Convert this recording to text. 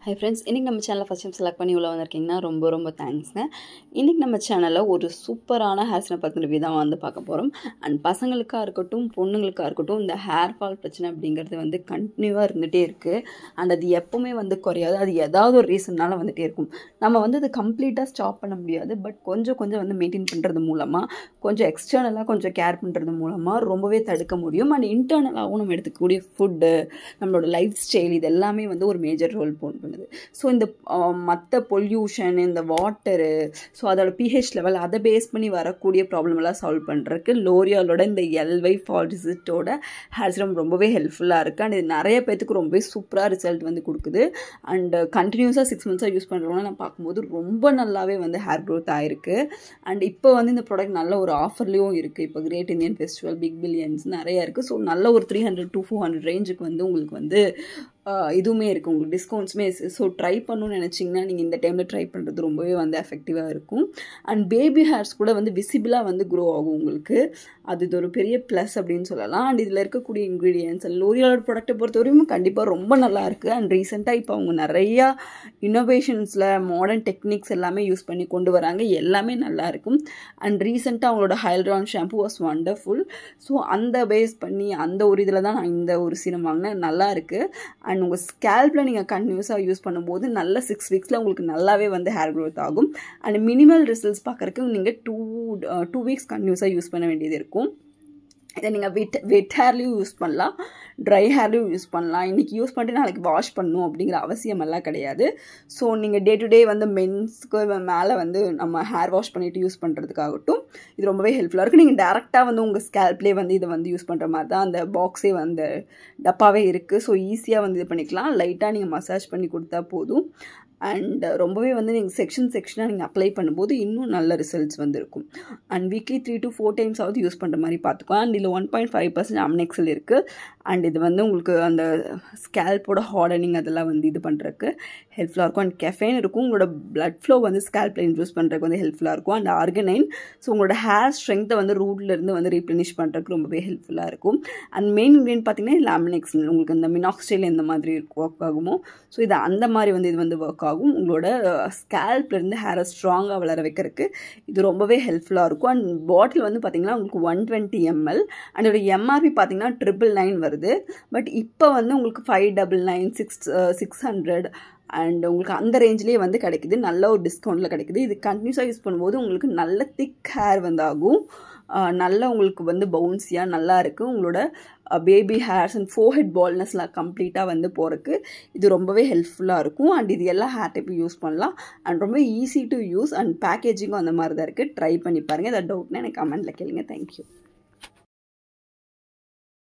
Hi friends, இன்னைக்கு நம்ம சேனலை ஃபர்ஸ்ட் டைம் செலக்ட் பண்ணி உள்ள வந்திருக்கீங்கன்னா ரொம்ப தேங்க்ஸ்ங்க. இன்னைக்கு நம்ம சேனலில் ஒரு சூப்பரான ஹேர்ஸ்னை பற்றின ரிவ்யூ தான் வந்து பார்க்க போகிறோம். அண்ட் பசங்களுக்காக இருக்கட்டும் பொண்ணுங்களுக்காக இருக்கட்டும் இந்த ஹேர் ஃபால் பிரச்சனை அப்படிங்கிறது வந்து கண்டினியூவாக இருந்துகிட்டே இருக்குது. அண்ட் அது எப்போவுமே வந்து குறையாது. அது ஏதாவது ஒரு ரீசன்னால வந்துகிட்டே இருக்கும். நம்ம வந்து அது கம்ப்ளீட்டாக ஸ்டாப் பண்ண முடியாது. பட் கொஞ்சம் வந்து மெயின்டைன் பண்ணுறது மூலமாக கொஞ்சம் எக்ஸ்டர்னலாக கொஞ்சம் கேர் பண்ணுறது மூலமாக ரொம்பவே தடுக்க முடியும். அண்ட் இன்டர்னலாகவும் நம்ம எடுத்துக்கக்கூடிய ஃபுட்டு நம்மளோட லைஃப் ஸ்டைல் இது எல்லாமே வந்து ஒரு மேஜர் ரோல் பண்ணுது. ஸோ இந்த மற்ற பொல்யூஷன் இந்த வாட்டரு ஸோ அதோட பிஹெச் லெவல் அதை பேஸ் பண்ணி வரக்கூடிய ப்ராப்ளம் எல்லாம் சால்வ் பண்ணுறதுக்கு லோரியாலோட இந்த எல்வை ஃபால்டிசிட்டோட ஹேர் சிரம் ரொம்பவே ஹெல்ப்ஃபுல்லாக இருக்குது. அண்ட் இது நிறைய பேத்துக்கு ரொம்பவே சூப்பராக ரிசல்ட் வந்து கொடுக்குது. அண்ட் கண்டினியூஸாக 6 months யூஸ் பண்ணுறவங்க நான் பார்க்கும்போது ரொம்ப நல்லாவே வந்து ஹேர் க்ரோத் ஆகிருக்கு. அண்ட் இப்போ வந்து இந்த ப்ராடக்ட் நல்ல ஒரு ஆஃபர்லேயும் இருக்குது. இப்போ great Indian festival big billions நிறைய இருக்குது. ஸோ நல்ல ஒரு 300 to 400 ரேஞ்சுக்கு வந்து உங்களுக்கு வந்து இதுவுமே இருக்குது, உங்களுக்கு டிஸ்கவுண்ட்ஸுமே. ஸோ ட்ரை பண்ணணும்னு நினச்சிங்கன்னா நீங்கள் இந்த டைமில் ட்ரை பண்ணுறது ரொம்பவே வந்து எஃபெக்டிவாக இருக்கும். அண்ட் பேபி ஹேர்ஸ் கூட வந்து விசிபிளாக வந்து க்ரோ ஆகும் உங்களுக்கு. அது இது ஒரு பெரிய ப்ளஸ் அப்படின்னு சொல்லலாம். அண்ட் இதில் இருக்கக்கூடிய இன்க்ரீடியன்ஸ் லோரியாலோட ப்ராடக்ட்டை பொறுத்தவரையும் கண்டிப்பாக ரொம்ப நல்லா இருக்குது. அண்ட் ரீசெண்டாக இப்போ அவங்க நிறையா இன்னோவேஷன்ஸில் மாடர்ன் டெக்னிக்ஸ் எல்லாமே யூஸ் பண்ணி கொண்டு வராங்க. எல்லாமே நல்லா இருக்கும். அண்ட் ரீசெண்டாக அவங்களோட ஹைல்ட்ரான் ஷாம்பு வாஸ் வண்டர்ஃபுல். ஸோ அந்த பேஸ் பண்ணி அந்த ஒரு இதில் தான் நான் இந்த ஒரு சீரம் வாங்கினேன். நல்லா இருக்குது. அண்ட் உங்கள் ஸ்கேல்பில் நீங்கள் கண்டினியூஸாக யூஸ் பண்ணும்போது நல்ல 6 weeks உங்களுக்கு நல்லாவே வந்து ஹேர் க்ரோத் ஆகும். அண்ட் மினிமல் ரிசல்ட்ஸ் பார்க்குறதுக்கு நீங்கள் 2 weeks கண்டினியூஸாக யூஸ் பண்ண வேண்டியது இருக்கும். இதை நீங்கள் வெட் ஹேர்லேயும் யூஸ் பண்ணலாம், ட்ரை ஹேர்லேயும் யூஸ் பண்ணலாம். இன்றைக்கி யூஸ் பண்ணிட்டு நாளைக்கு வாஷ் பண்ணணும் அப்படிங்கிற அவசியமெல்லாம் கிடையாது. ஸோ நீங்கள் டே டு டே வந்து மென்ஸ்க்கு மேலே வந்து நம்ம ஹேர் வாஷ் பண்ணிவிட்டு யூஸ் பண்ணுறதுக்காகட்டும் இது ரொம்பவே ஹெல்ப்ஃபுல்லாக இருக்குது. நீங்கள் டேரெக்டாக வந்து உங்கள் ஸ்கேல்ப்லேயே வந்து இதை வந்து யூஸ் பண்ணுற மாதிரி தான் அந்த பாக்ஸே வந்து டப்பாவே இருக்குது. ஸோ ஈஸியாக வந்து இது பண்ணிக்கலாம். லைட்டாக நீங்கள் மசாஜ் பண்ணி கொடுத்தா போதும். அண்ட் ரொம்பவே வந்து நீங்கள் செக்ஷனாக நீங்கள் அப்ளை பண்ணும்போது இன்னும் நல்ல ரிசல்ட்ஸ் வந்து இருக்கும். And weekly 3 to 4 times use பண்ணுற மாதிரி பார்த்துக்கோ. அண்ட் இதில் 1.5% அம்னெக்ஸில் இருக்குது. அண்ட் இது வந்து உங்களுக்கு அந்த ஸ்கேல்போட ஹார்டனிங் அதெல்லாம் வந்து இது பண்ணுறதுக்கு ஹெல்ப்ஃபுல்லாக இருக்கும். அண்ட் கெஃபைன் இருக்கும். உங்களோட பிளட் ஃப்ளோ வந்து ஸ்கேல்பில் இன்க்ரீஸ் பண்ணுறதுக்கு வந்து ஹெல்ப்ஃபுல்லாக இருக்கும். அண்ட் ஆர்கனைன் ஸோ உங்களோட ஹேர் ஸ்ட்ரென்த்தை வந்து ரூட்லேருந்து வந்து ரீப்ளனிஷ் பண்ணுறதுக்கு ரொம்பவே ஹெல்ப்ஃபுல்லாக இருக்கும். அண்ட் மெயின் இன்க்ரீடியன்ட் பார்த்தீங்கன்னா இதில் அம்னெக்ஸ் உங்களுக்கு இந்த மினாக்ஸ்டைல் எந்த மாதிரி ஒர்க் ஆகுமோ ஸோ இது அந்த மாதிரி வந்து இது வந்து ஒர்க் ஆகும். உங்களோட ஸ்கேல்ப்லேருந்து ஹேரை ஸ்ட்ராங்காக வளர வைக்கிறதுக்கு இது ரொம்பவே ஹெல்ப்ஃபுல்லாக இருக்கும். அண்ட் பாட்டில் வந்து பார்த்திங்கன்னா உங்களுக்கு 120 ml. அண்ட் இதோட எம்ஆர்பி பார்த்திங்கன்னா 999 வருது. பட் இப்போ வந்து உங்களுக்கு 599 600 அண்ட் உங்களுக்கு அந்த ரேஞ்சிலே வந்து கிடைக்குது. நல்ல ஒரு டிஸ்கவுண்ட்டில் கிடைக்குது. இது கண்டினியூஸாக யூஸ் பண்ணும்போது உங்களுக்கு நல்ல திக் ஹேர் வந்து ஆகும். நல்ல உங்களுக்கு வந்து பவுன்ஸியாக நல்லா இருக்குது. உங்களோட பேபி ஹேர்ஸ் அண்ட் ஃபோர்ஹெட் பால்னஸ்லாம் கம்ப்ளீட்டாக வந்து போகிறதுக்கு இது ரொம்பவே ஹெல்ப்ஃபுல்லாக இருக்கும். அண்ட் இது எல்லா ஹேர் டைப்பும் யூஸ் பண்ணலாம். அண்ட் ரொம்ப ஈஸி டு யூஸ். அண்ட் பேக்கேஜிங்கும் அந்த மாதிரி தான் இருக்குது. ட்ரை பண்ணி பாருங்கள். ஏதாவது டவுட்னா எனக்கு கமெண்ட்டில் கேளுங்க. தேங்க்யூ.